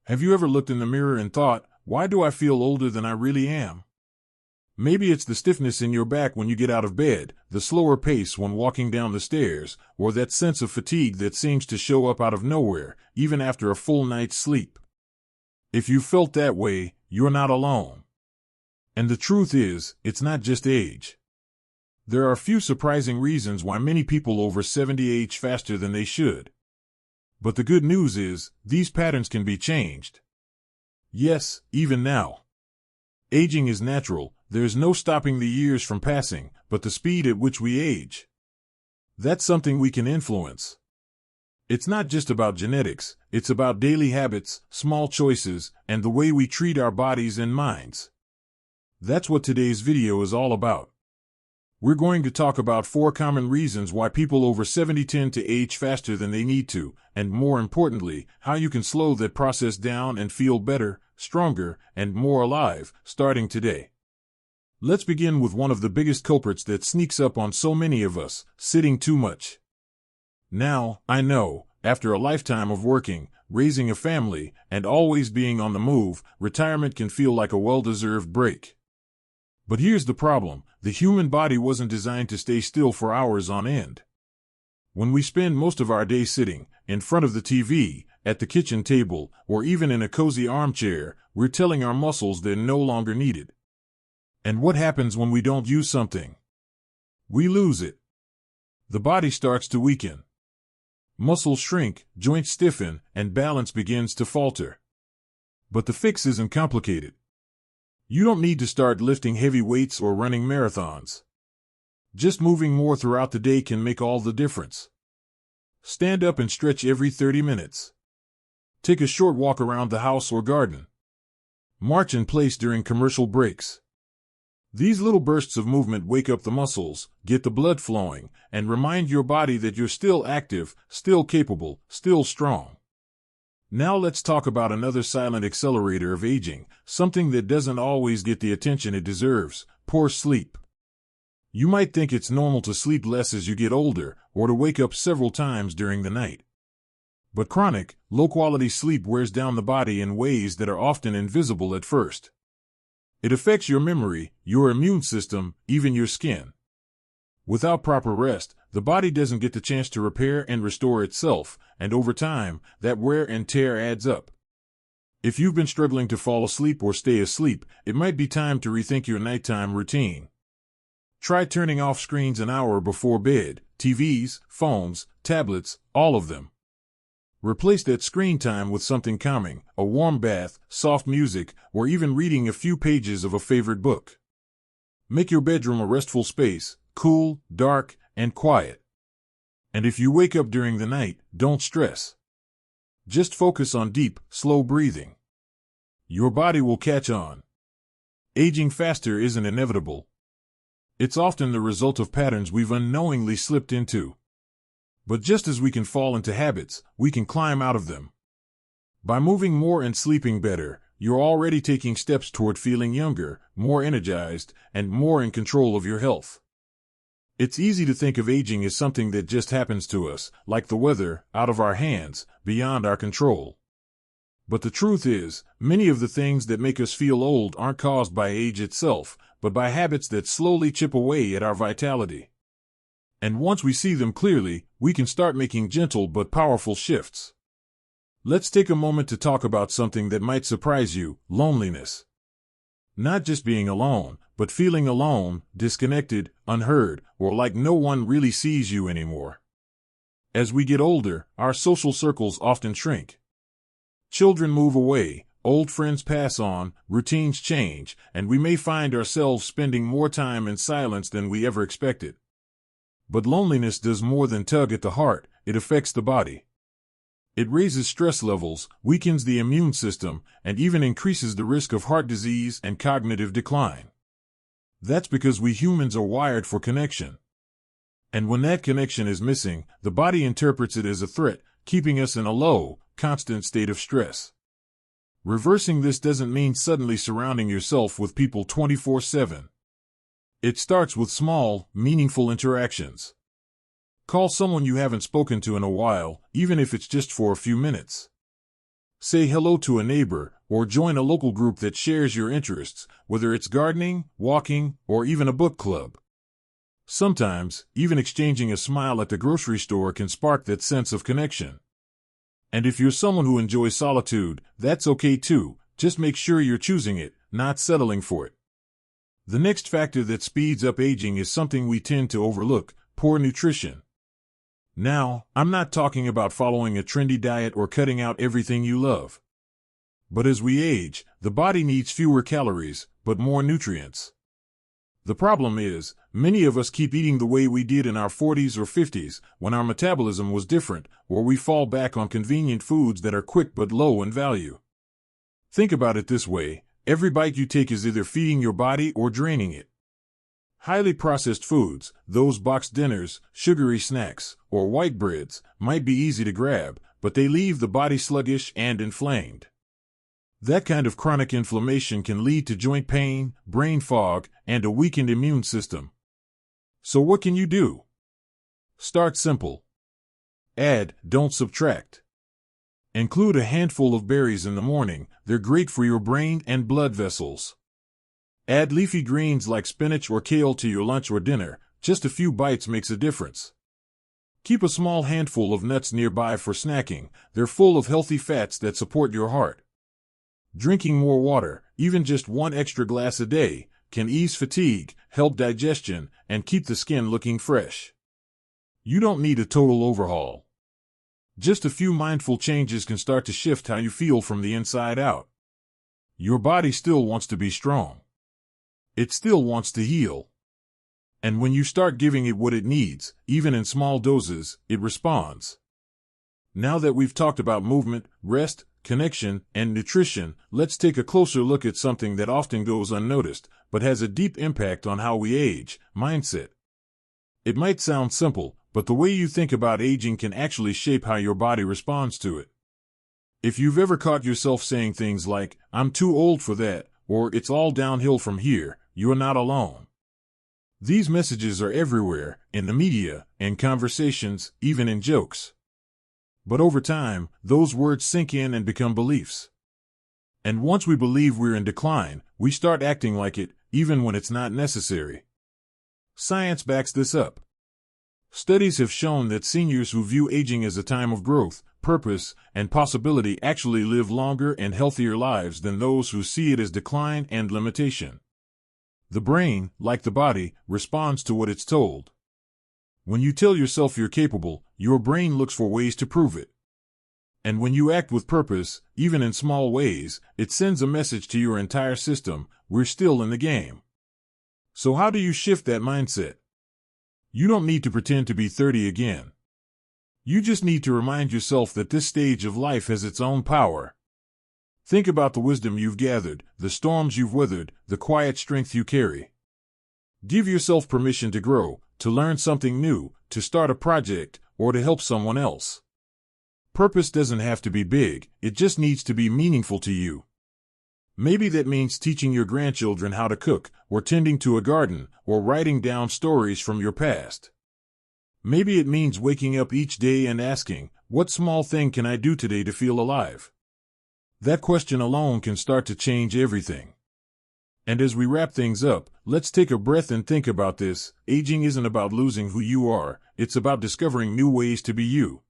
Have you ever looked in the mirror and thought, why do I feel older than I really am? Maybe it's the stiffness in your back when you get out of bed, the slower pace when walking down the stairs, or that sense of fatigue that seems to show up out of nowhere, even after a full night's sleep. If you felt that way, you're not alone. And the truth is, it's not just age. There are a few surprising reasons why many people over 70 age faster than they should. But the good news is, these patterns can be changed. Yes, even now. Aging is natural. There's no stopping the years from passing, but the speed at which we age. That's something we can influence. It's not just about genetics, it's about daily habits, small choices, and the way we treat our bodies and minds. That's what today's video is all about. We're going to talk about 4 common reasons why people over 70 tend to age faster than they need to, and more importantly, how you can slow that process down and feel better, stronger, and more alive, starting today. Let's begin with one of the biggest culprits that sneaks up on so many of us, sitting too much. Now, I know, after a lifetime of working, raising a family, and always being on the move, retirement can feel like a well-deserved break. But here's the problem: the human body wasn't designed to stay still for hours on end. When we spend most of our day sitting, in front of the TV, at the kitchen table, or even in a cozy armchair, we're telling our muscles they're no longer needed. And what happens when we don't use something? We lose it. The body starts to weaken. Muscles shrink, joints stiffen, and balance begins to falter. But the fix isn't complicated. You don't need to start lifting heavy weights or running marathons. Just moving more throughout the day can make all the difference. Stand up and stretch every 30 minutes. Take a short walk around the house or garden. March in place during commercial breaks. These little bursts of movement wake up the muscles, get the blood flowing, and remind your body that you're still active, still capable, still strong. Now let's talk about another silent accelerator of aging, something that doesn't always get the attention it deserves: poor sleep. You might think it's normal to sleep less as you get older, or to wake up several times during the night. But chronic, low-quality sleep wears down the body in ways that are often invisible at first. It affects your memory, your immune system, even your skin. Without proper rest, the body doesn't get the chance to repair and restore itself, and over time, that wear and tear adds up. If you've been struggling to fall asleep or stay asleep, it might be time to rethink your nighttime routine. Try turning off screens an hour before bed: TVs, phones, tablets, all of them. Replace that screen time with something calming: a warm bath, soft music, or even reading a few pages of a favorite book. Make your bedroom a restful space, cool, dark, and quiet. And if you wake up during the night, don't stress. Just focus on deep, slow breathing. Your body will catch on. Aging faster isn't inevitable. It's often the result of patterns we've unknowingly slipped into. But just as we can fall into habits, we can climb out of them. By moving more and sleeping better, you're already taking steps toward feeling younger, more energized, and more in control of your health. It's easy to think of aging as something that just happens to us, like the weather, out of our hands, beyond our control. But the truth is, many of the things that make us feel old aren't caused by age itself, but by habits that slowly chip away at our vitality. And once we see them clearly, we can start making gentle but powerful shifts. Let's take a moment to talk about something that might surprise you: loneliness. Not just being alone, but feeling alone, disconnected, unheard, or like no one really sees you anymore. As we get older, our social circles often shrink. Children move away, old friends pass on, routines change, and we may find ourselves spending more time in silence than we ever expected. But loneliness does more than tug at the heart; it affects the body. It raises stress levels, weakens the immune system, and even increases the risk of heart disease and cognitive decline. That's because we humans are wired for connection. And when that connection is missing, the body interprets it as a threat, keeping us in a low, constant state of stress. Reversing this doesn't mean suddenly surrounding yourself with people 24/7. It starts with small, meaningful interactions. Call someone you haven't spoken to in a while, even if it's just for a few minutes. Say hello to a neighbor, or join a local group that shares your interests, whether it's gardening, walking, or even a book club. Sometimes, even exchanging a smile at the grocery store can spark that sense of connection. And if you're someone who enjoys solitude, that's okay too. Just make sure you're choosing it, not settling for it. The next factor that speeds up aging is something we tend to overlook: poor nutrition. Now, I'm not talking about following a trendy diet or cutting out everything you love. But as we age, the body needs fewer calories, but more nutrients. The problem is, many of us keep eating the way we did in our 40s or 50s, when our metabolism was different, or we fall back on convenient foods that are quick but low in value. Think about it this way: every bite you take is either feeding your body or draining it. Highly processed foods, those boxed dinners, sugary snacks, or white breads, might be easy to grab, but they leave the body sluggish and inflamed. That kind of chronic inflammation can lead to joint pain, brain fog, and a weakened immune system. So what can you do? Start simple. Add, don't subtract. Include a handful of berries in the morning. They're great for your brain and blood vessels. Add leafy greens like spinach or kale to your lunch or dinner. Just a few bites makes a difference. Keep a small handful of nuts nearby for snacking. They're full of healthy fats that support your heart. Drinking more water, even just one extra glass a day, can ease fatigue, help digestion, and keep the skin looking fresh. You don't need a total overhaul. Just a few mindful changes can start to shift how you feel from the inside out. Your body still wants to be strong. It still wants to heal. And when you start giving it what it needs, even in small doses, it responds. Now that we've talked about movement, rest, connection, and nutrition, let's take a closer look at something that often goes unnoticed, but has a deep impact on how we age: mindset. It might sound simple, but the way you think about aging can actually shape how your body responds to it. If you've ever caught yourself saying things like, "I'm too old for that," or "it's all downhill from here," you're not alone. These messages are everywhere, in the media, in conversations, even in jokes. But over time, those words sink in and become beliefs. And once we believe we're in decline, we start acting like it, even when it's not necessary. Science backs this up. Studies have shown that seniors who view aging as a time of growth, purpose, and possibility actually live longer and healthier lives than those who see it as decline and limitation. The brain, like the body, responds to what it's told. When you tell yourself you're capable, your brain looks for ways to prove it. And when you act with purpose, even in small ways, it sends a message to your entire system: we're still in the game. So how do you shift that mindset? You don't need to pretend to be 30 again. You just need to remind yourself that this stage of life has its own power. Think about the wisdom you've gathered, the storms you've weathered, the quiet strength you carry. Give yourself permission to grow, to learn something new, to start a project, or to help someone else. Purpose doesn't have to be big, it just needs to be meaningful to you. Maybe that means teaching your grandchildren how to cook, or tending to a garden, or writing down stories from your past. Maybe it means waking up each day and asking, what small thing can I do today to feel alive? That question alone can start to change everything. And as we wrap things up, let's take a breath and think about this. Aging isn't about losing who you are, it's about discovering new ways to be you.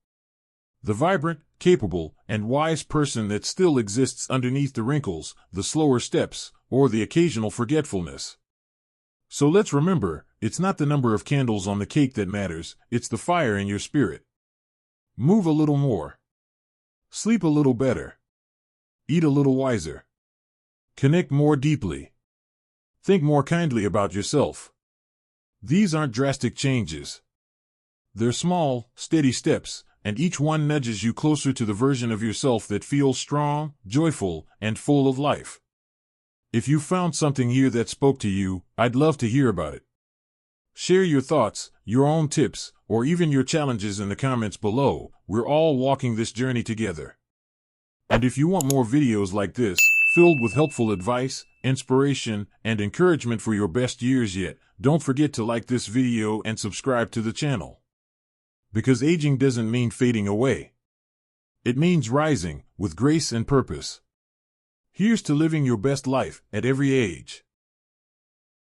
The vibrant, capable, and wise person that still exists underneath the wrinkles, the slower steps, or the occasional forgetfulness. So let's remember, it's not the number of candles on the cake that matters, it's the fire in your spirit. Move a little more. Sleep a little better. Eat a little wiser. Connect more deeply. Think more kindly about yourself. These aren't drastic changes. They're small, steady steps, and each one nudges you closer to the version of yourself that feels strong, joyful, and full of life. If you found something here that spoke to you, I'd love to hear about it. Share your thoughts, your own tips, or even your challenges in the comments below. We're all walking this journey together. And if you want more videos like this, filled with helpful advice, inspiration, and encouragement for your best years yet, don't forget to like this video and subscribe to the channel. Because aging doesn't mean fading away. It means rising with grace and purpose. Here's to living your best life at every age.